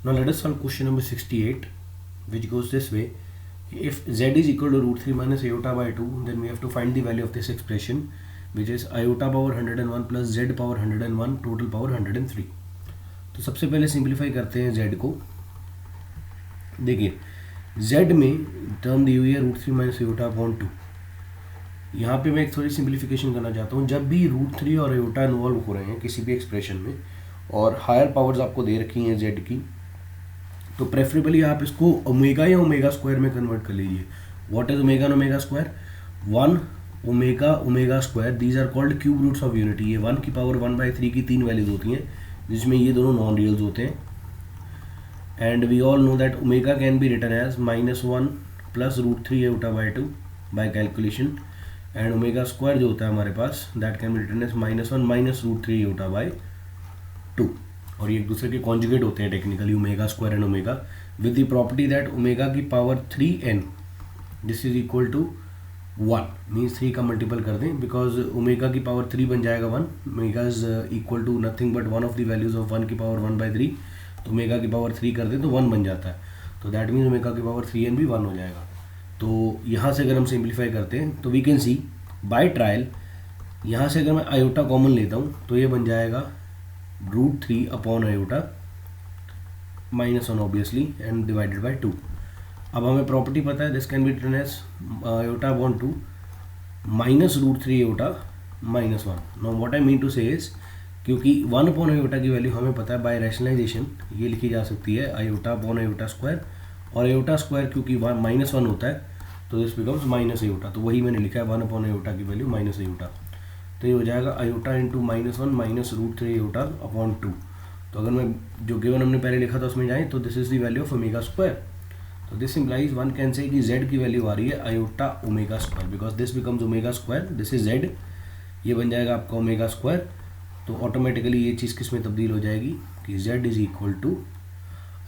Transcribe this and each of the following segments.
Now let us solve question number 68, which goes this way. If z is equal to root 3 minus iota by 2, then we have to find the value of this expression, which is iota power 101 plus z power 101 total power 103. तो सबसे पहले simplify करते हैं z को. देखिए z में term दी हुई है रूट 3 माइनस iota अपॉन 2. यहाँ पे मैं एक थोड़ी सिंप्लीफिकेशन करना चाहता हूँ. जब भी रूट 3 और iota इन्वॉल्व हो रहे हैं किसी भी एक्सप्रेशन में और हायर पावर्स आपको दे रखी हैं z की, तो प्रेफरेबली आप इसको ओमेगा या ओमेगा स्क्वायर में कन्वर्ट कर लीजिए. What is omega and omega square? 1 omega omega square, these are called cube roots of unity. ये 1 की पावर 1/3 की 3 वैल्यूज होती हैं जिसमें ये दोनों नॉन रियल्स होते हैं. And we all know that omega can be written as -1 plus root 3 iota by 2 by calculation. And omega square जो होता है हमारे पास, that can be written as -1 minus root 3 iota by 2. और ये एक दूसरे के कॉन्जुगेट होते हैं technically, omega square and omega, with the property that omega की power 3n this is equal to 1. Means 3 का मल्टीपल कर दें, बिकॉज ओमेगा की पावर 3 बन जाएगा 1. Omega is equal to nothing but one of the values of 1 की power 1/3. तो omega की पावर 3 कर दें तो 1 बन जाता है. तो दैट मीन्स ओमेगा की पावर 3n भी 1 हो जाएगा. तो यहाँ से अगर हम सिंप्लीफाई करते हैं तो we can see by trial, यहाँ से अगर मैं आयोटा कॉमन लेता हूँ तो ये बन जाएगा root 3 upon iota -1 obviously and divided by 2. अब हमें प्रॉपर्टी पता है, this can be written as iota upon 2 minus root 3 iota -1. Now what I mean to say is, क्योंकि 1 अपॉन iota की वैल्यू हमें पता है बाय रैशनलाइजेशन ये लिखी जा सकती है iota अपॉन iota स्क्वायर, और iota स्क्वायर क्योंकि -1 होता है तो दिस बिकम्स माइनस iota. तो वही मैंने लिखा है 1 अपॉन iota की वैल्यू माइनस iota. तो ये हो जाएगा iota into -1 minus root 3 iota upon 2. तो अगर मैं जो गिवन हमने पहले लिखा था उसमें जाएँ तो this is the value of omega square. तो this implies one can say कि z की वैल्यू आ रही है iota omega square, because this becomes omega square, this is z, ये बन जाएगा आपका ओमेगा स्क्वायर. तो ऑटोमेटिकली ये चीज़ किस में तब्दील हो जाएगी कि z is equal to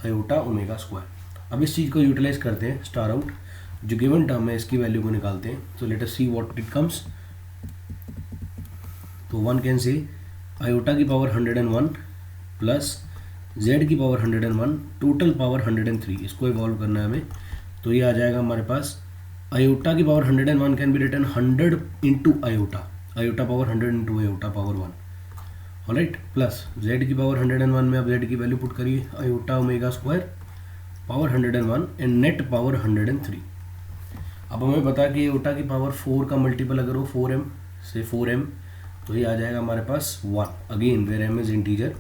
iota omega square. अब इस चीज़ को यूटिलाइज करते हैं, स्टार आउट जो गिवन टर्म है इसकी वैल्यू को निकालते हैं. तो let us see what it comes. तो वन कैन से iota की पावर 101 प्लस z की पावर 101 टोटल पावर 103, इसको इवॉल्व करना है हमें. तो ये आ जाएगा हमारे पास iota की power 101 can be written 100 into iota power 100 into iota power 1. Alright, plus z की पावर 101 में अब z की वैल्यू पुट करिए iota omega square power 101 and net power 103. अब हमें पता है कि iota की पावर 4 का मल्टीपल अगर हो 4m से 4m, तो ये आ जाएगा हमारे पास 1. Again where m is integer,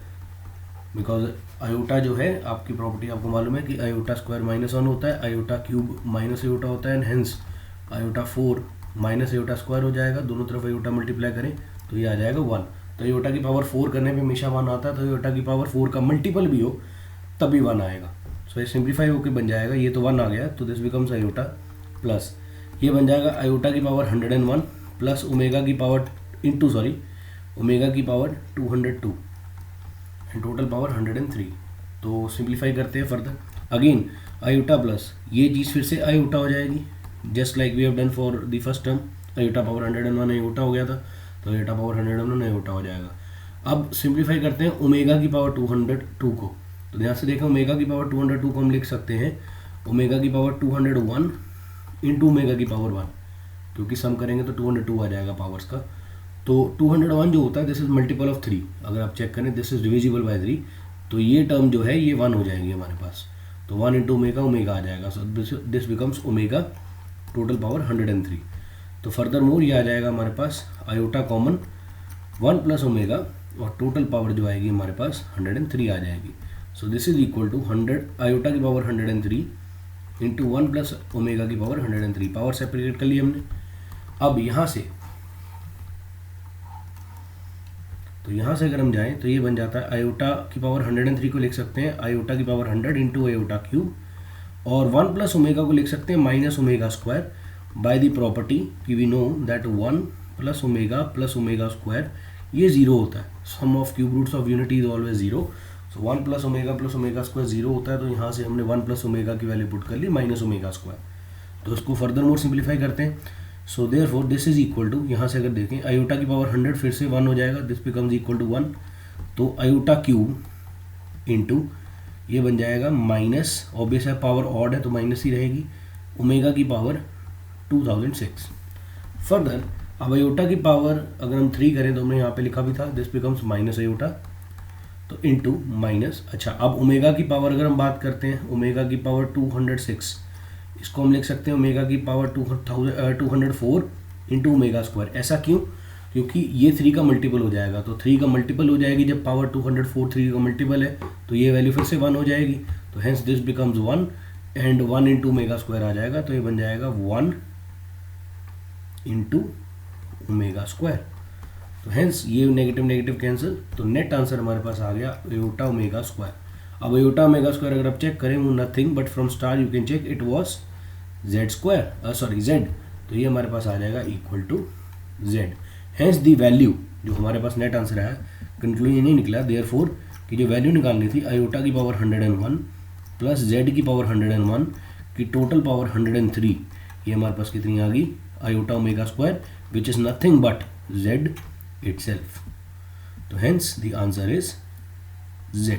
because iota जो है आपकी प्रॉपर्टी आपको मालूम है कि iota स्क्वायर -1 होता है, iota क्यूब माइनस iota होता है, and hence iota 4 minus iota square हो जाएगा. दोनों तरफ iota मल्टीप्लाई करें तो ये आ जाएगा 1. तो iota की पावर 4 करने पे हमेशा 1 आता है, तो iota की पावर 4 का मल्टीपल भी हो तभी 1 आएगा. सो ये सिंप्लीफाई होकर बन जाएगा, ये तो 1 आ गया, तो दिस बिकम्स iota प्लस ये बन जाएगा iota की पावर 101 प्लस ओमेगा की पावर ओमेगा की पावर 202 एंड टोटल पावर 103. तो सिंप्लीफाई करते हैं फर्दर. अगेन iota प्लस ये चीज़ फिर से iota हो जाएगी, just like we have done for the first term. iota power 101 iota हो गया था, तो iota पावर 101 iota हो जाएगा. अब सिंप्लीफाई करते हैं ओमेगा की पावर 202 को. तो ध्यान से देखें, ओमेगा की पावर 202 को हम लिख सकते हैं ओमेगा की पावर 201 इंटू ओमेगा की पावर 1, क्योंकि सम करेंगे तो 202 आ जाएगा पावर्स का. तो 201 जो होता है दिस इज मल्टीपल ऑफ 3. अगर आप चेक करें दिस इज डिविजिबल बाय 3, तो ये टर्म जो है ये 1 हो जाएंगे हमारे पास. तो 1 इंटू ओमेगा आ जाएगा. So this becomes omega total power 103. तो फर्दर मोर ये आ जाएगा हमारे पास iota कॉमन 1 प्लस ओमेगा, और टोटल पावर जो आएगी हमारे पास 103 आ जाएगी. So this is equal to 100 iota की पावर 103 इंटू 1 प्लस ओमेगा की पावर 103. पावर सेपरेट कर ली हमने. अब यहाँ से अगर हम जाएं तो ये बन जाता है iota की पावर 103 को लिख सकते हैं iota की पावर 100 इंटू iota क्यूब, और 1 प्लस ओमेगा को लिख सकते हैं minus omega square by the property कि we know that 1 plus omega square ये 0 होता है. Sum of cube roots of unity is always 0. So 1 plus omega square 0 होता है, तो यहाँ से हमने 1 प्लस ओमेगा की वैल्यू पुट कर ली माइनस ओमेगा स्क्वायर. तो इसको फर्दर मोर सिंप्लीफाई करते हैं. So therefore this is equal to, यहाँ से अगर देखें iota की पावर 100 फिर से 1 हो जाएगा, दिस बिकम्स इक्वल टू 1. तो iota क्यूब इंटू ये बन जाएगा माइनस, ऑब्वियस है पावर ऑड है तो माइनस ही रहेगी, ओमेगा की पावर 2006। फर्दर अब आयोटा की पावर अगर हम 3 करें तो हमने यहाँ पे लिखा भी था, दिस बिकम्स माइनस आयोटा, तो इनटू माइनस। अच्छा, अब ओमेगा की पावर अगर हम बात करते हैं, ओमेगा की पावर 206, इसको हम लिख सकते हैं ओमेगा की पावर 204 इंटू ओमेगा स्क्वायर। ऐसा क्यों? क्योंकि ये 3 का मल्टीपल हो जाएगा, तो 3 का मल्टीपल हो जाएगी जब पावर 204 3 का मल्टीपल है तो ये वैल्यू फिर से 1 हो जाएगी, तो hence this becomes 1 and 1 into omega square आ जाएगा, तो ये बन जाएगा 1 इंटू ओमेगा स्क्वायर। तो हेंस ये नेगेटिव नेगेटिव कैंसिल, तो नेट आंसर हमारे पास आ गया आयोटा ओमेगा स्क्वायर। अब आयोटा ओमेगा स्क्वायर अगर आप चेक करें वो nothing but from star you can check it was Z square, sorry Z, तो ये हमारे पास आ जाएगा equal to Z. Hence the value जो हमारे पास नेट आंसर है, कंक्लूजन नहीं निकला, देयरफॉर कि जो वैल्यू निकालनी थी आयोटा की पावर 101 प्लस जेड की पावर 101 की टोटल पावर 103, ये हमारे पास कितनी आ गई, iota omega square which is nothing but Z itself. So hence the answer is Z.